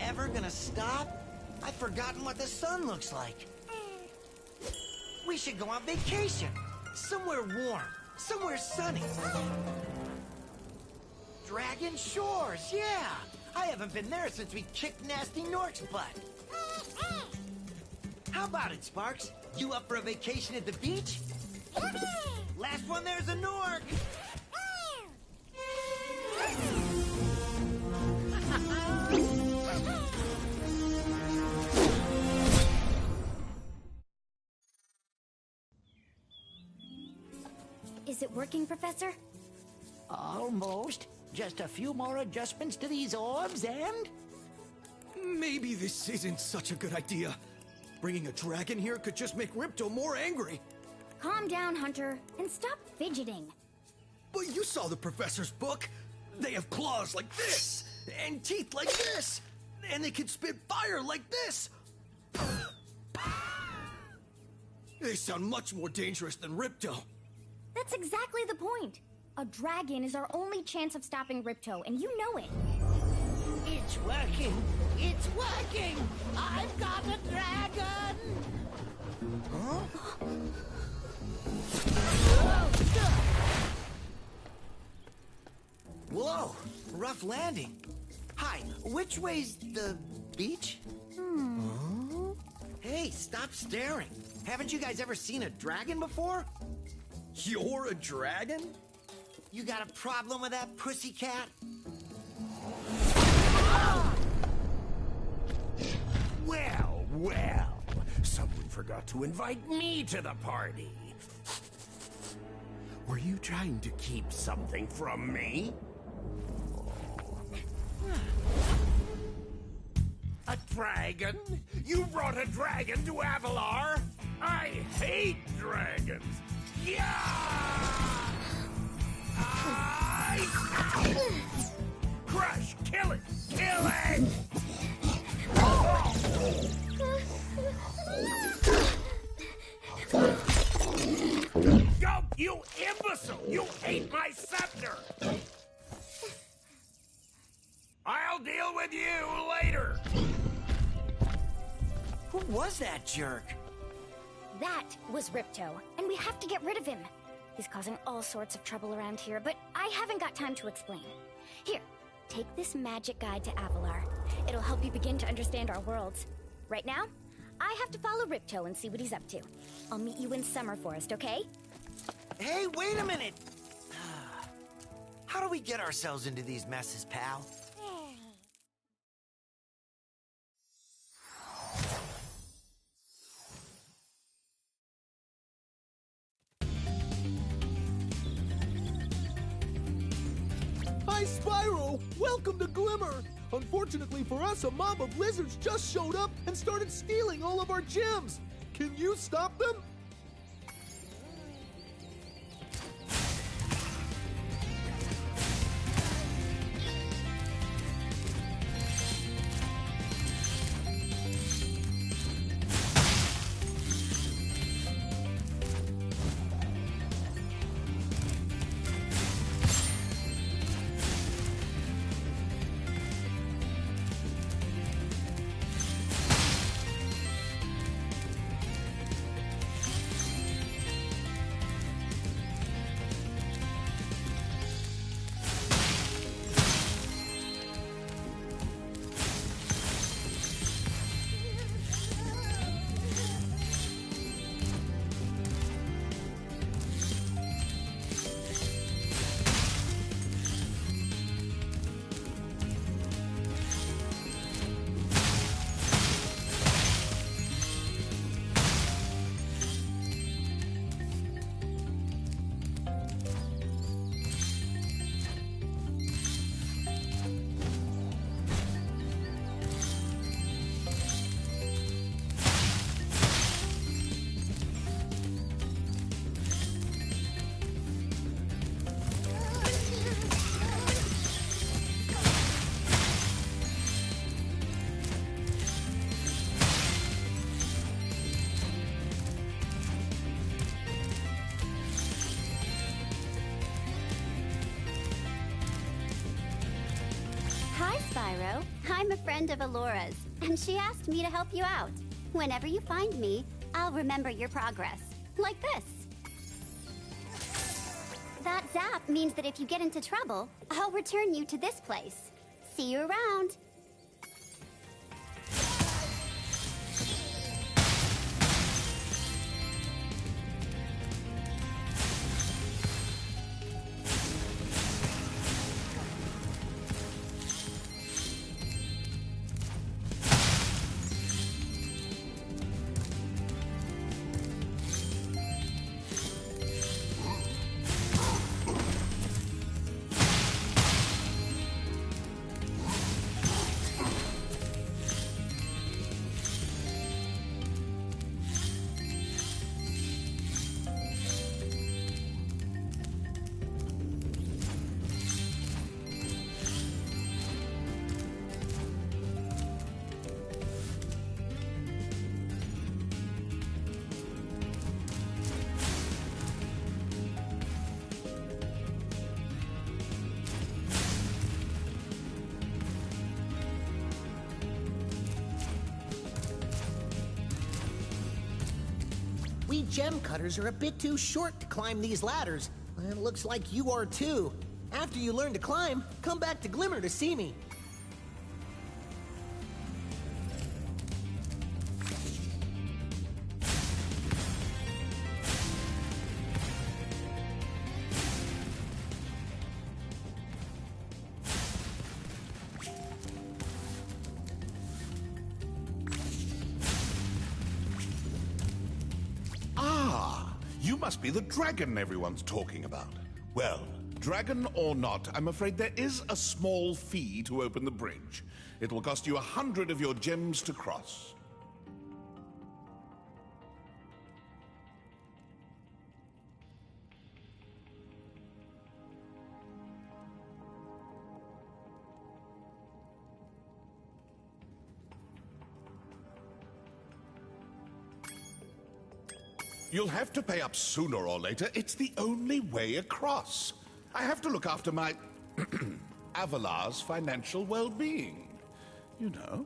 ever gonna stop? I've forgotten what the sun looks like. We should go on vacation. Somewhere warm. Somewhere sunny. Dragon Shores, yeah! I haven't been there since we kicked Nasty Nork's butt. How about it, Sparks? You up for a vacation at the beach? Last one there's a Nork! Is it working, Professor? Almost. Just a few more adjustments to these orbs and... Maybe this isn't such a good idea. Bringing a dragon here could just make Ripto more angry. Calm down, Hunter, and stop fidgeting. But you saw the professor's book. They have claws like this, and teeth like this, and they can spit fire like this. They sound much more dangerous than Ripto. That's exactly the point. A dragon is our only chance of stopping Ripto, and you know it. It's working! It's working! I've got a dragon! Huh? Whoa! Rough landing. Hi, which way's the beach? Huh? Hey, stop staring. Haven't you guys ever seen a dragon before? You're a dragon? You got a problem with that, pussycat? Well, well. Someone forgot to invite me to the party. Were you trying to keep something from me? A dragon? You brought a dragon to Avalar? I hate dragons. Yeah! Crush! Kill it! Kill it! Go, you imbecile! You ate my scepter! I'll deal with you later! Who was that jerk? That was Ripto, and we have to get rid of him. He's causing all sorts of trouble around here, but I haven't got time to explain. Here, take this magic guide to Avalar. It'll help you begin to understand our worlds. Right now, I have to follow Ripto and see what he's up to. I'll meet you in Summer Forest, okay? Hey, wait a minute! How do we get ourselves into these messes, pal? Hi, Spyro! Welcome to Glimmer! Unfortunately for us, a mob of lizards just showed up and started stealing all of our gems! Can you stop them? I'm a friend of Alora's, and she asked me to help you out. Whenever you find me, I'll remember your progress. Like this. That zap means that if you get into trouble, I'll return you to this place. See you around. We gem cutters are a bit too short to climb these ladders, and it looks like you are too. After you learn to climb, come back to Glimmer to see me. You must be the dragon everyone's talking about. Well, dragon or not, I'm afraid there is a small fee to open the bridge. It will cost you 100 of your gems to cross. You'll have to pay up sooner or later. It's the only way across. I have to look after my Avalar's financial well-being. You know.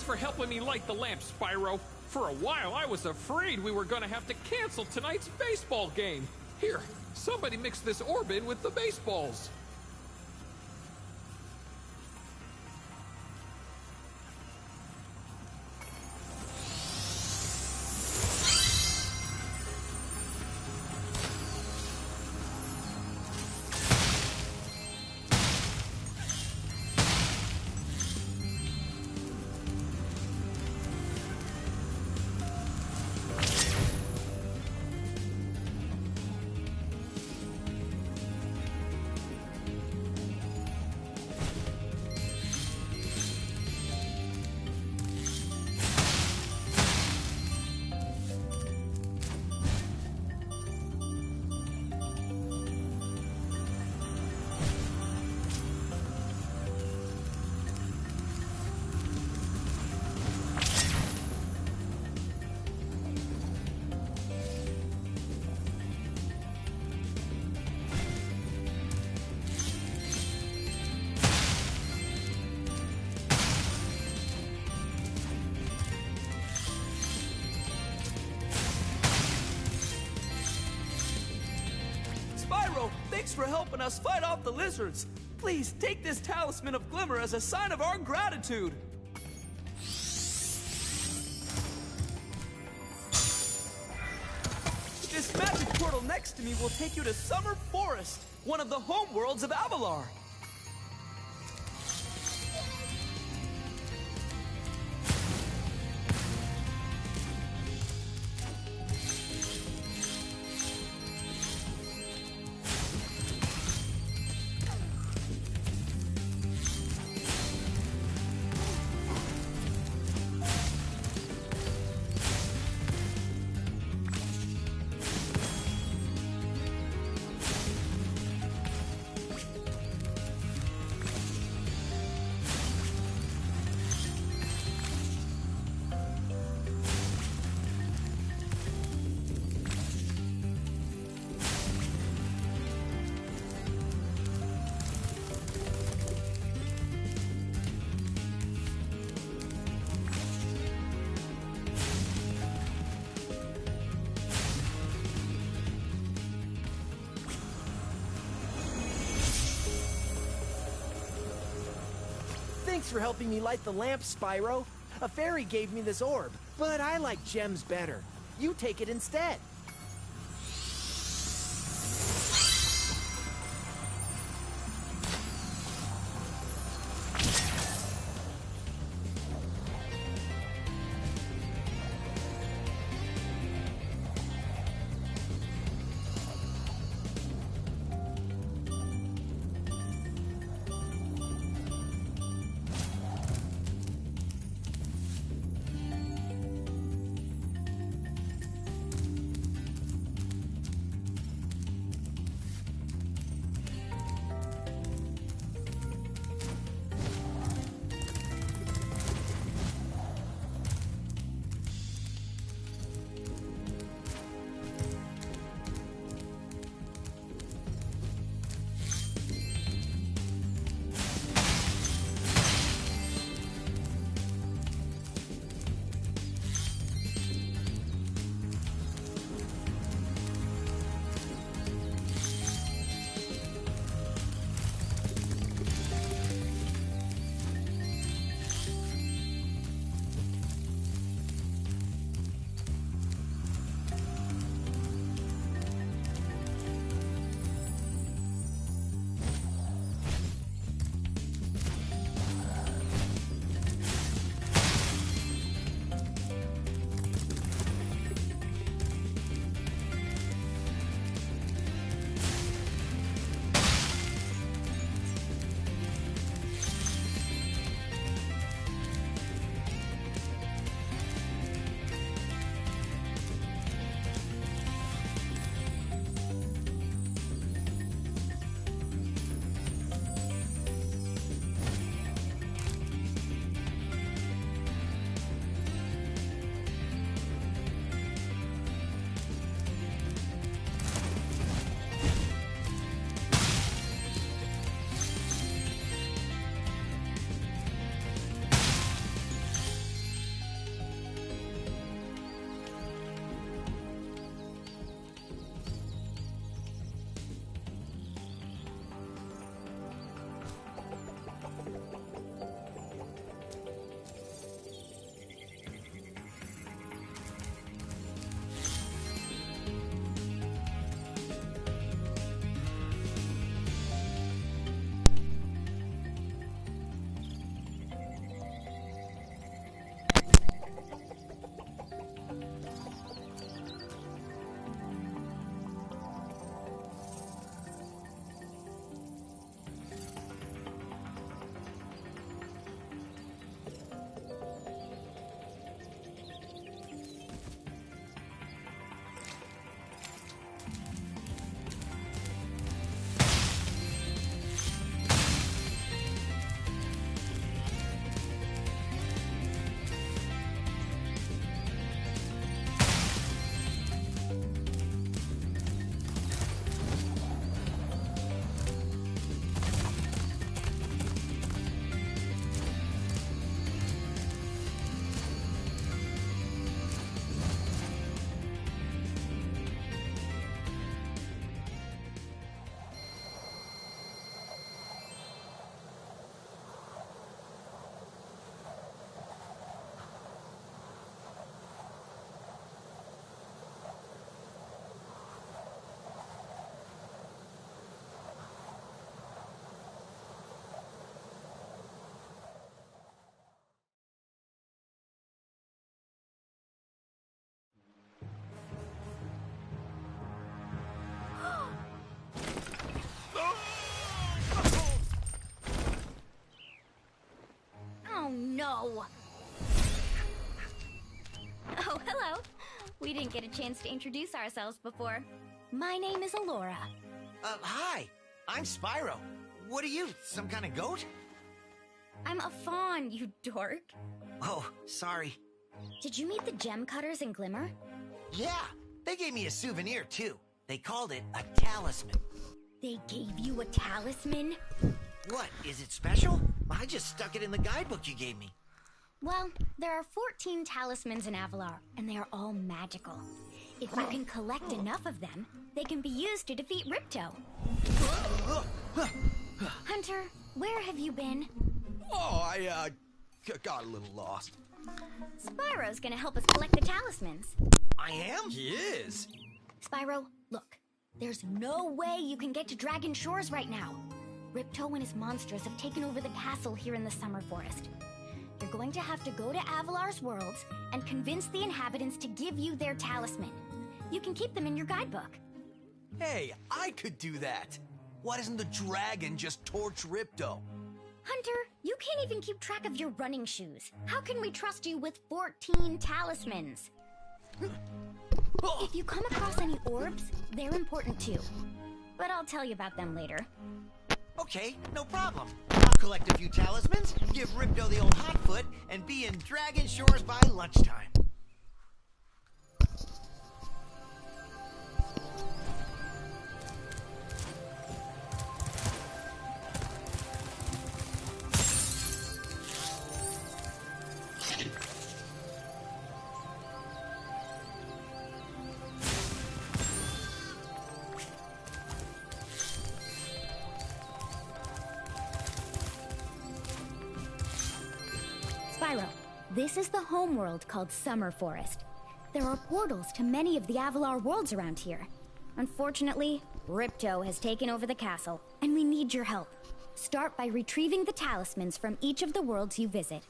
For helping me light the lamp, Spyro. For a while, I was afraid we were gonna have to cancel tonight's baseball game. Here, somebody mix this orb in with the baseballs. Thanks for helping us fight off the lizards. Please take this talisman of glimmer as a sign of our gratitude. This magic portal next to me will take you to Summer Forest, one of the home worlds of Avalar. Thanks for helping me light the lamp, Spyro. A fairy gave me this orb, but I like gems better. You take it instead. No! Oh, hello. We didn't get a chance to introduce ourselves before. My name is Alora. Hi. I'm Spyro. What are you, some kind of goat? I'm a fawn, you dork. Oh, sorry. Did you meet the gem cutters in Glimmer? Yeah, they gave me a souvenir, too. They called it a talisman. They gave you a talisman? What, is it special? I just stuck it in the guidebook you gave me. Well, there are 14 talismans in Avalar, and they are all magical. If you can collect enough of them, they can be used to defeat Ripto. Hunter, where have you been? Oh, I got a little lost. Spyro's gonna help us collect the talismans. I am? He is. Spyro, look. There's no way you can get to Dragon Shores right now. Ripto and his monsters have taken over the castle here in the Summer Forest. You're going to have to go to Avalar's worlds and convince the inhabitants to give you their talisman. You can keep them in your guidebook. Hey, I could do that. Why doesn't the dragon just torch Ripto? Hunter, you can't even keep track of your running shoes. How can we trust you with 14 talismans? If you come across any orbs, they're important too. But I'll tell you about them later. Okay, no problem. I'll collect a few talismans, give Ripto the old hot foot, and be in Dragon Shores by lunchtime. Spyro, this is the homeworld called Summer Forest. There are portals to many of the Avalar worlds around here. Unfortunately, Ripto has taken over the castle, and we need your help. Start by retrieving the talismans from each of the worlds you visit.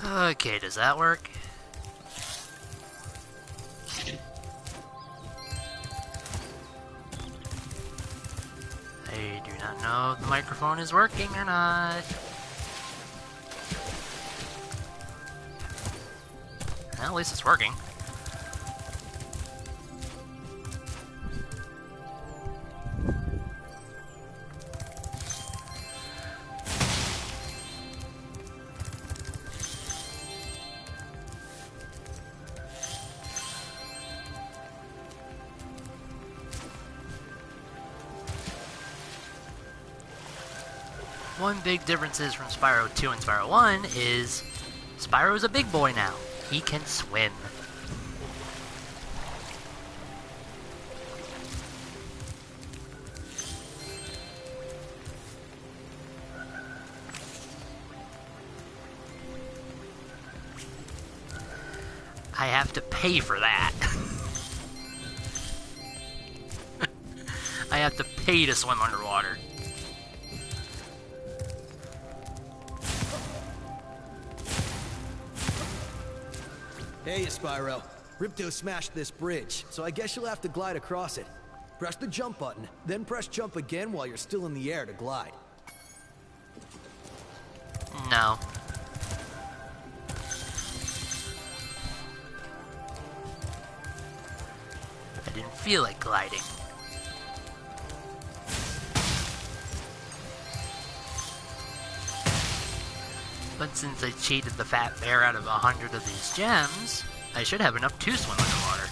Okay, does that work? I do not know if the microphone is working or not. Well, at least it's working. One big difference is from Spyro 2 and Spyro 1 is Spyro's a big boy now. He can swim. I have to pay for that. I have to pay to swim underwater. Hey, Spyro. Ripto smashed this bridge, so I guess you'll have to glide across it. Press the jump button, then press jump again while you're still in the air to glide. No. I didn't feel like gliding. But since I cheated the fat bear out of 100 of these gems, I should have enough to swim underwater.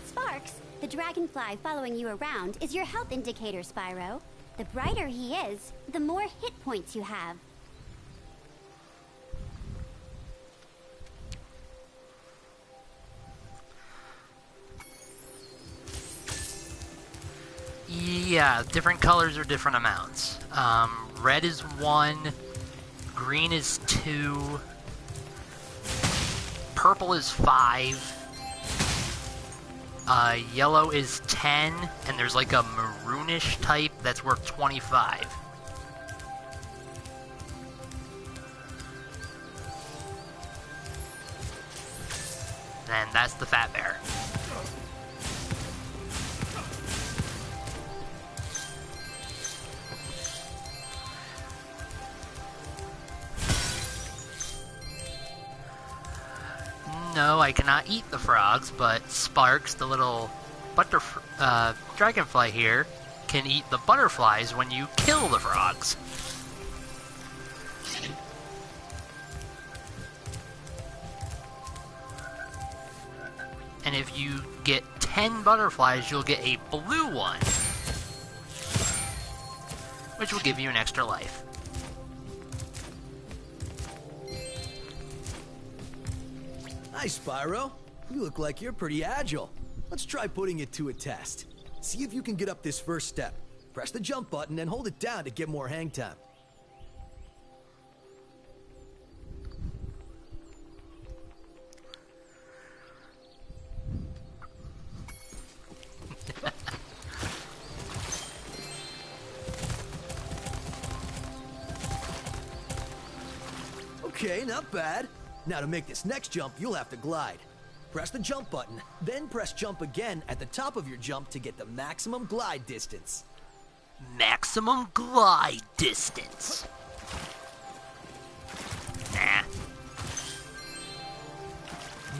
Sparks, the dragonfly following you around is your health indicator, Spyro. The brighter he is, the more hit points you have. Yeah, different colors are different amounts. Red is 1, green is 2, purple is 5, yellow is 10, and there's like a maroonish type that's worth 25. And that's the fat bear. know I cannot eat the frogs, but Sparks, the little dragonfly here, can eat the butterflies when you kill the frogs. And if you get 10 butterflies, you'll get a blue one, which will give you an extra life. Hi, Spyro. You look like you're pretty agile. Let's try putting it to a test. See if you can get up this first step. Press the jump button and hold it down to get more hang time. Okay, not bad. Now to make this next jump, you'll have to glide. Press the jump button, then press jump again at the top of your jump to get the maximum glide distance. Maximum glide distance. Nah.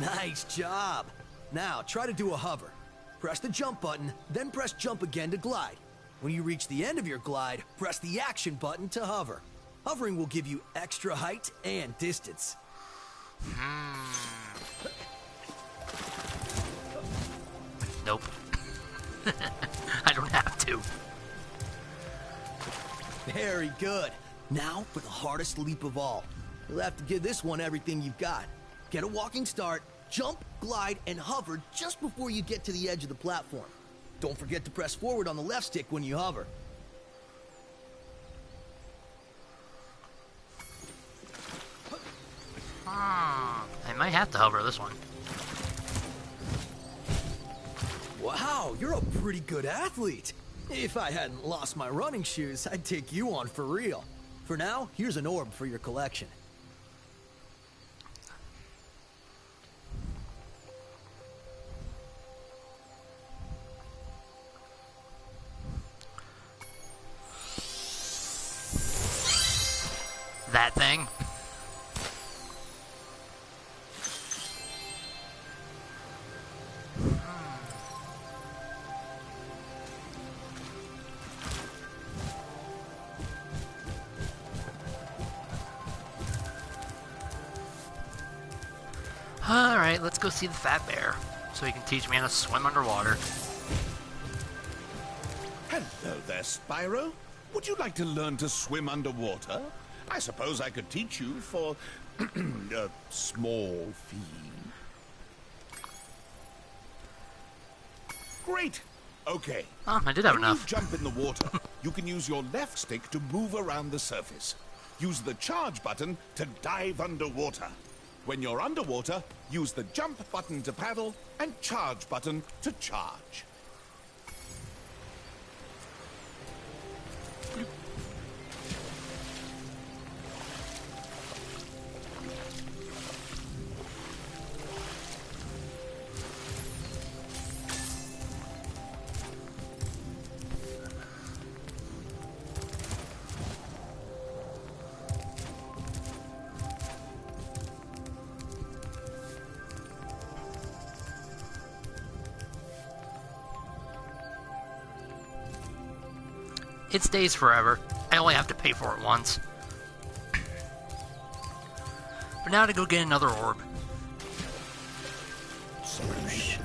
Nice job. Now try to do a hover. Press the jump button, then press jump again to glide. When you reach the end of your glide, press the action button to hover. Hovering will give you extra height and distance. Nope. I don't have to. Very good. Now for the hardest leap of all. You'll have to give this one everything you've got. Get a walking start, jump, glide, and hover just before you get to the edge of the platform. Don't forget to press forward on the left stick when you hover. I might have to hover this one. Wow, you're a pretty good athlete. If I hadn't lost my running shoes, I'd take you on for real. For now, here's an orb for your collection. That thing. Alright, let's go see the fat bear, so he can teach me how to swim underwater. Hello there, Spyro. Would you like to learn to swim underwater? I suppose I could teach you for a small fee. Great. Okay. Oh, I did have when enough. you jump in the water, you can use your left stick to move around the surface. Use the charge button to dive underwater. When you're underwater, use the jump button to paddle and charge button to charge. It stays forever. I only have to pay for it once. But now to go get another orb. Swoosh.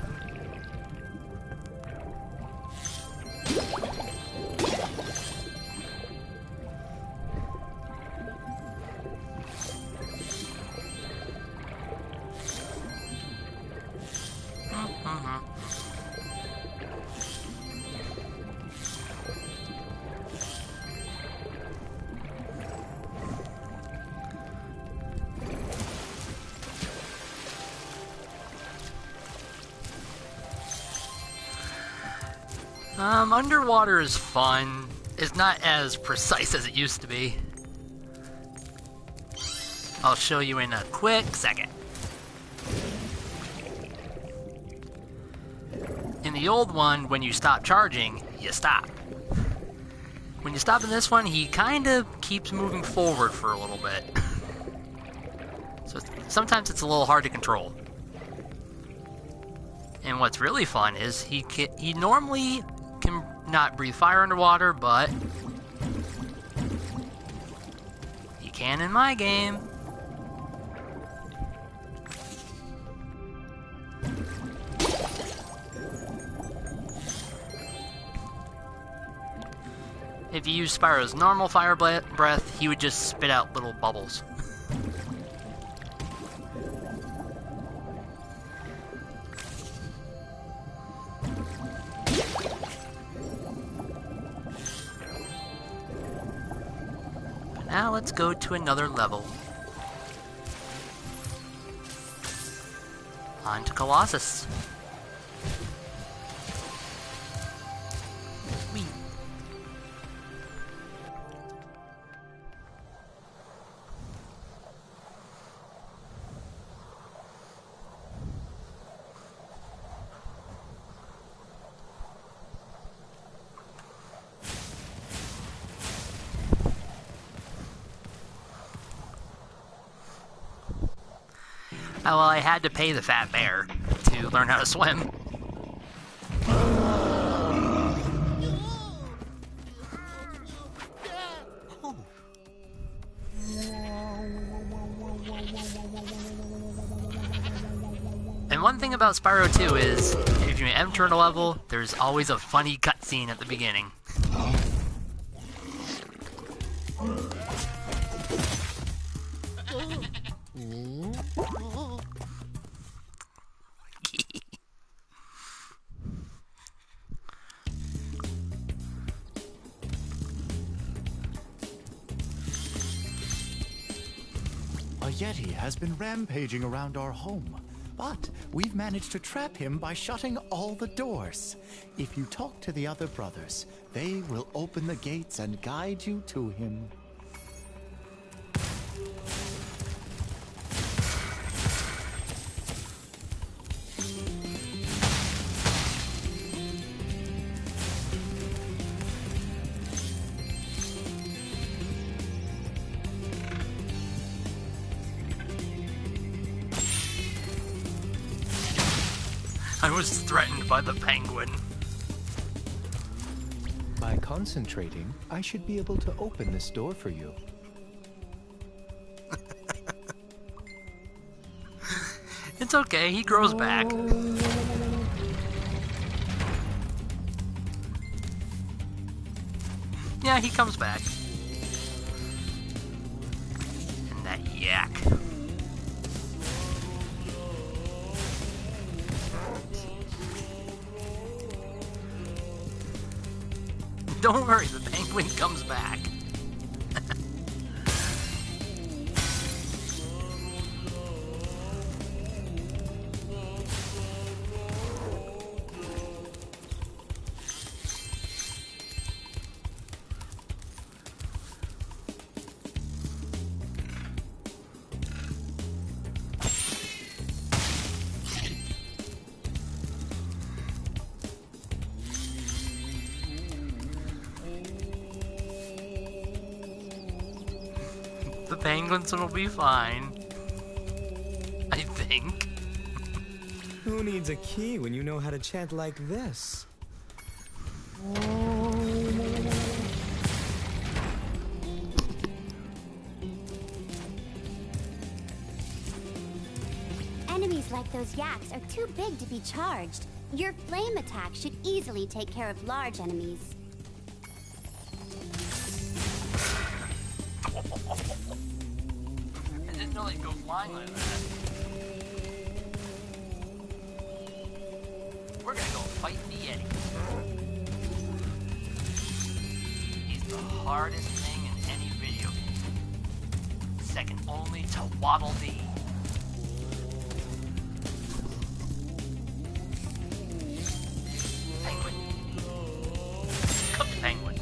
Underwater is fun. It's not as precise as it used to be. I'll show you in a quick second. In the old one, when you stop charging, you stop. When you stop in this one, he kind of keeps moving forward for a little bit. So sometimes it's a little hard to control. And what's really fun is he normally can not breathe fire underwater, but he can in my game. If you use Spyro's normal fire breath, he would just spit out little bubbles. But now let's go to another level. On to Colossus. Whee. Oh, well, I had to pay the fat bear to learn how to swim. And one thing about Spyro 2 is, if you enter a level, there's always a funny cutscene at the beginning. A Yeti has been rampaging around our home, but we've managed to trap him by shutting all the doors. If you talk to the other brothers, they will open the gates and guide you to him. I was threatened by the penguin. By concentrating, I should be able to open this door for you. It's okay, he grows back. Yeah, he comes back. And that yak. Don't worry, the penguin comes back. The penguins will be fine. I think. Who needs a key when you know how to chant like this? Enemies like those yaks are too big to be charged. Your flame attack should easily take care of large enemies. I didn't know they'd go flying like that. We're gonna go fight the Yeti. He's the hardest thing in any video game. Second only to Waddle Dee. Penguin. Cooked penguin.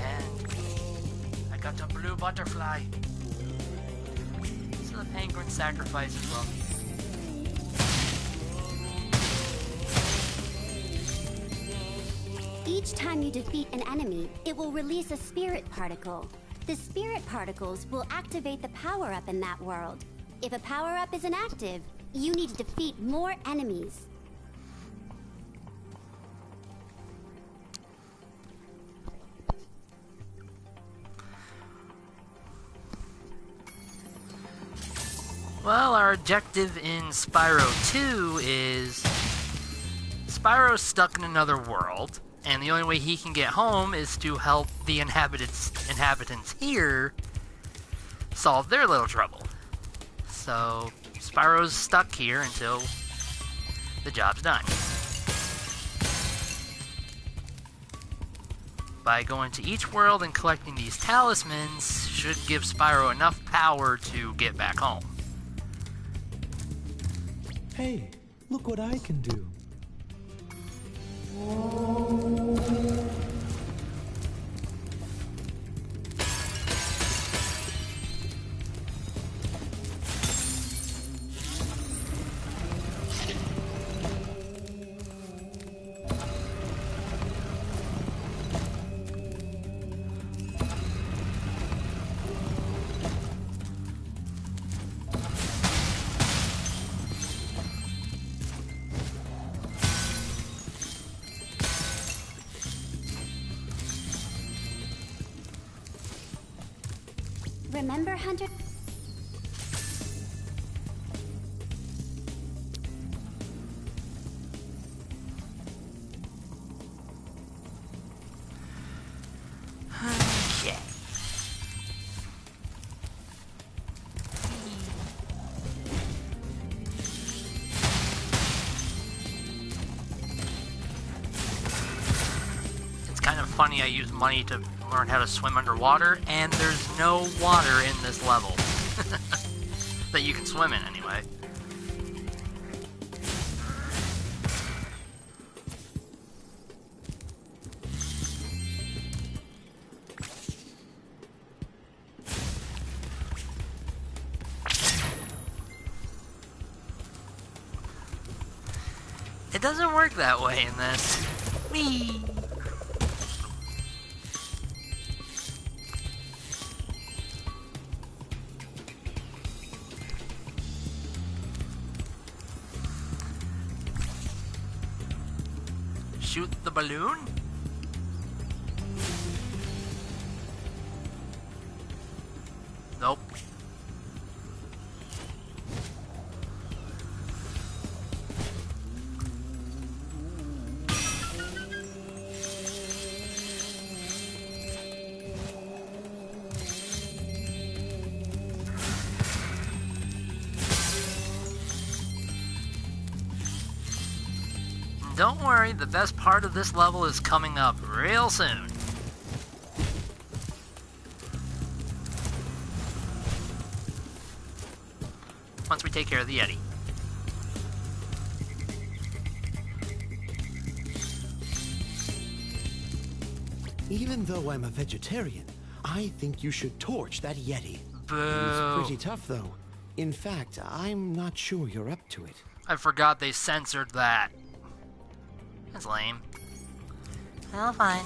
And I got a blue butterfly. So the penguin sacrifices love. Each time you defeat an enemy, it will release a spirit particle. The spirit particles will activate the power-up in that world. If a power-up is inactive, You need to defeat more enemies. Well, our objective in Spyro 2 is Spyro's stuck in another world, and the only way he can get home is to help the inhabitants here solve their little trouble. So Spyro's stuck here until the job's done. By going to each world and collecting these talismans should give Spyro enough power to get back home. Hey, look what I can do. Remember, Hunter? Okay. It's kind of funny I use money to learn how to swim underwater, and there's no water in this level. That you can swim in, anyway. It doesn't work that way in this. Whee! Shoot the balloon? Nope. Don't worry, the best part of this level is coming up real soon. Once we take care of the Yeti. Even though I'm a vegetarian, I think you should torch that Yeti. Boo. He's pretty tough, though. In fact, I'm not sure you're up to it. I forgot they censored that. That's lame. Well, fine.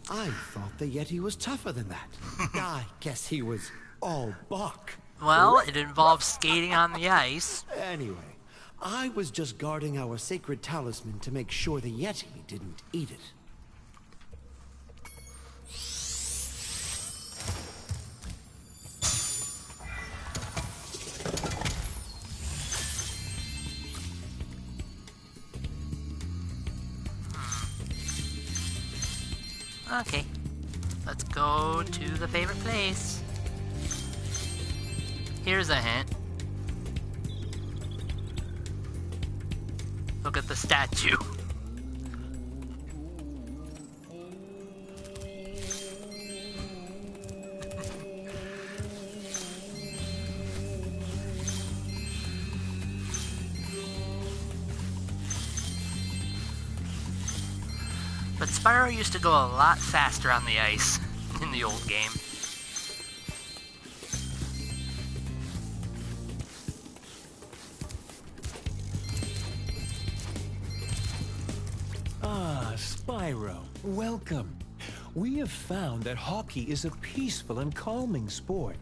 I thought the Yeti was tougher than that. I guess he was all bark. Well, it involves skating on the ice. Anyway, I was just guarding our sacred talisman to make sure the Yeti didn't eat it. Okay, let's go to the favorite place. Here's a hint. Look at the statue. But Spyro used to go a lot faster on the ice in the old game. Ah, Spyro, welcome. We have found that hockey is a peaceful and calming sport.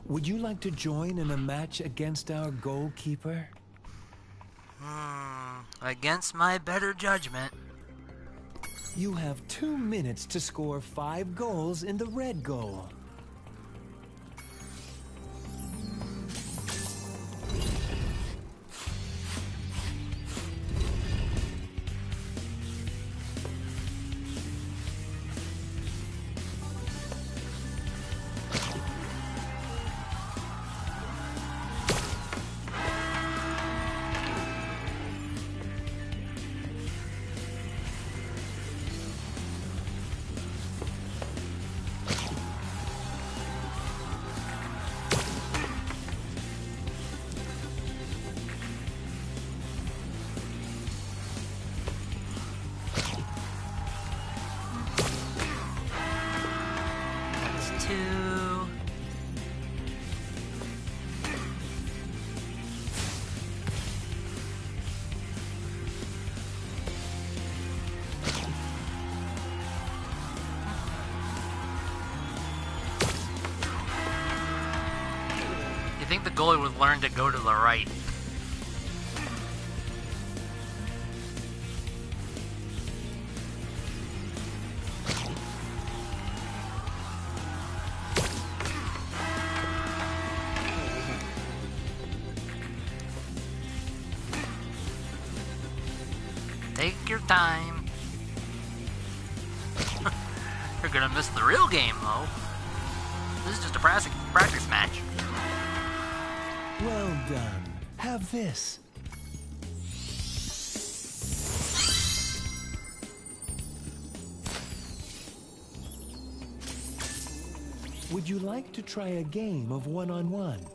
Would you like to join in a match against our goalkeeper? Against my better judgment. You have 2 minutes to score 5 goals in the red goal. That's 2. You think the goalie would learn to go to the right? Take your time. You're gonna miss the real game, though. This is just a practice match. Well done. Have this. Would you like to try a game of one-on-one?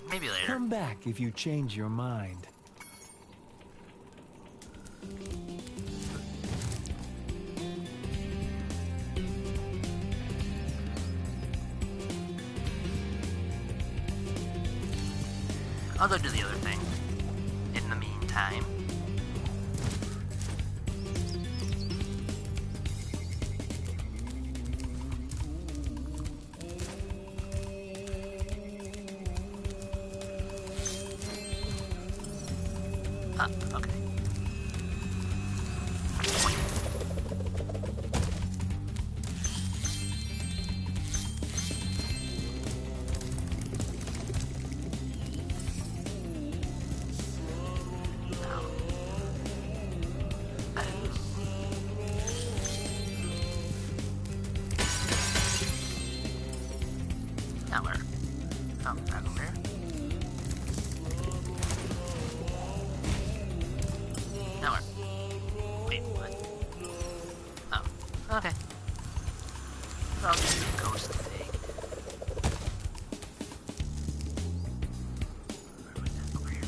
Maybe later. Come back if you change your mind. I'll go do the other thing. In the meantime. Okay. Now where? Oh, back over here. Now where? Wait, what? Oh, okay. I'll do the ghost thing. Where was that? Over here.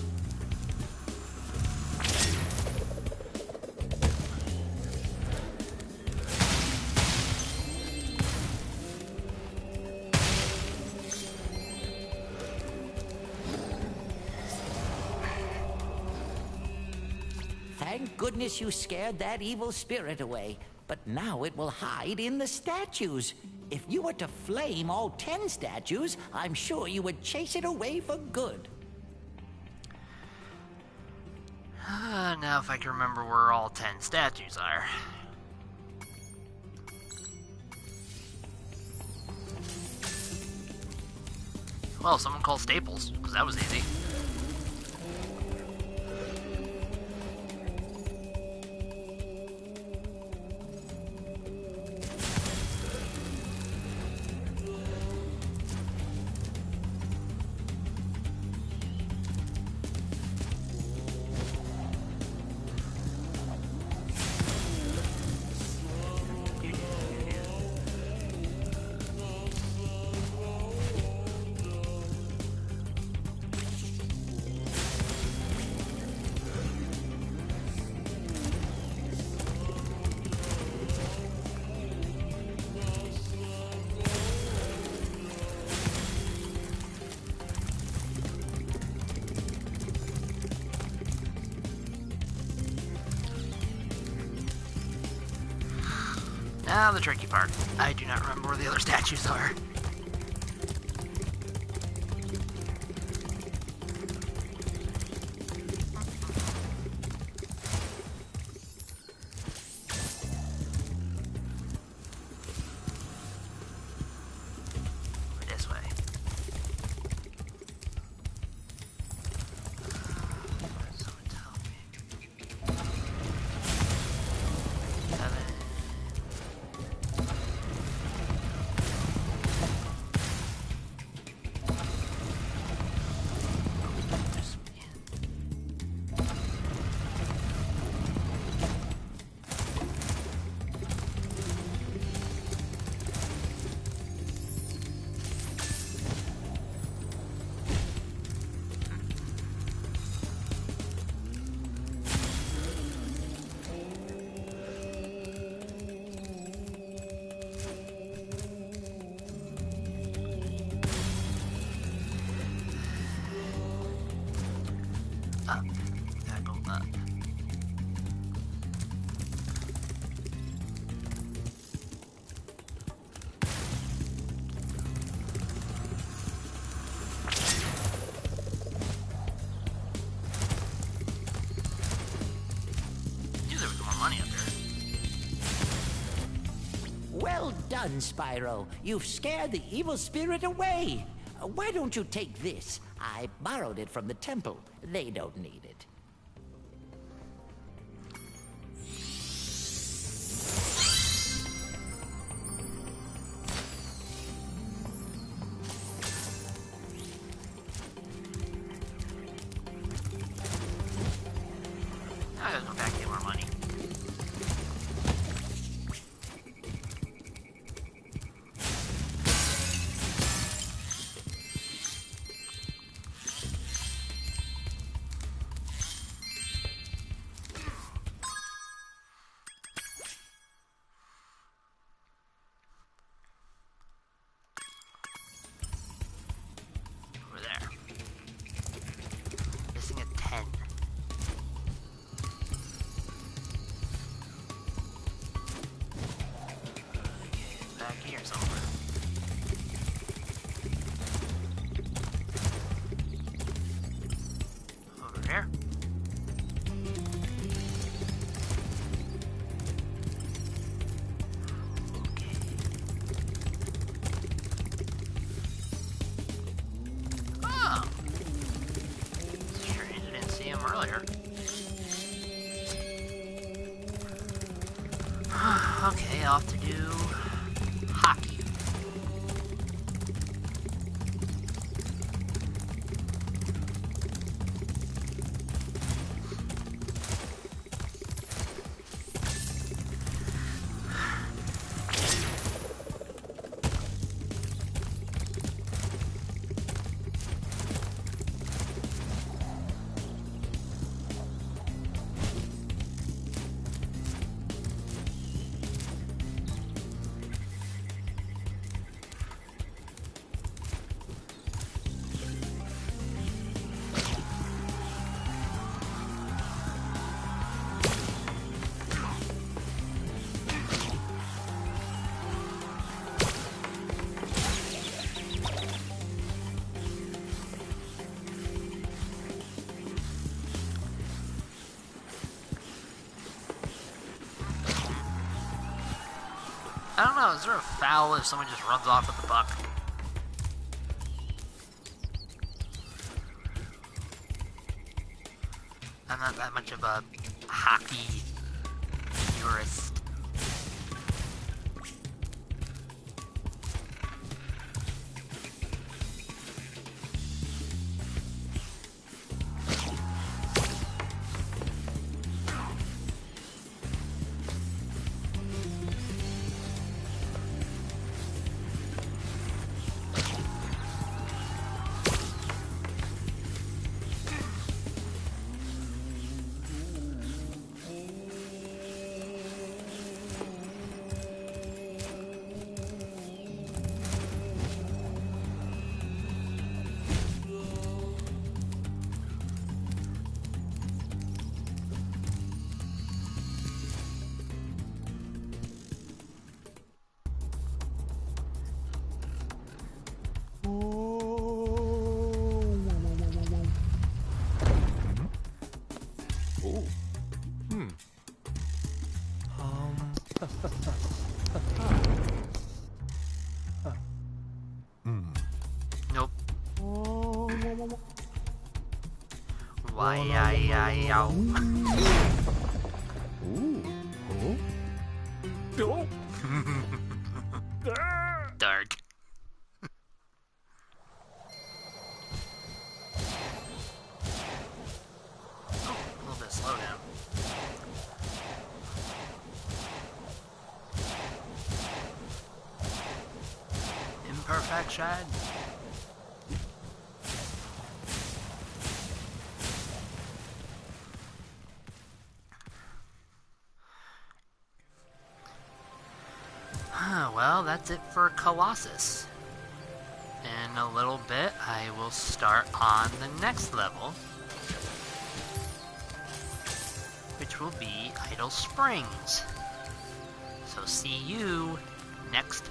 Thank goodness you scared that evil spirit away. But now it will hide in the statues. If you were to flame all 10 statues, I'm sure you would chase it away for good. Now if I can remember where all 10 statues are. Well, someone called Staples, because that was easy. Now the tricky part. I do not remember where the other statues are. This way. Someone tell me. 7. Up. Gotta go up. Knew there was more money up there. Well done, Spyro. You've scared the evil spirit away. Why don't you take this? I borrowed it from the temple. They don't need it. I gotta go back and get more money. Over there. Missing a 10. Back here somewhere. Over here. Okay. Oh! Strange, I didn't see him earlier. Okay, off to do hockey. I don't know, is there a foul if someone just runs off with the puck? I'm not that much of a hockey purist. Nope. Why-yi-yi-yow. Dark. Oh, a little bit slow down. Imperfection. Well, that's it for Colossus. In a little bit, I will start on the next level, which will be Idle Springs. So see you next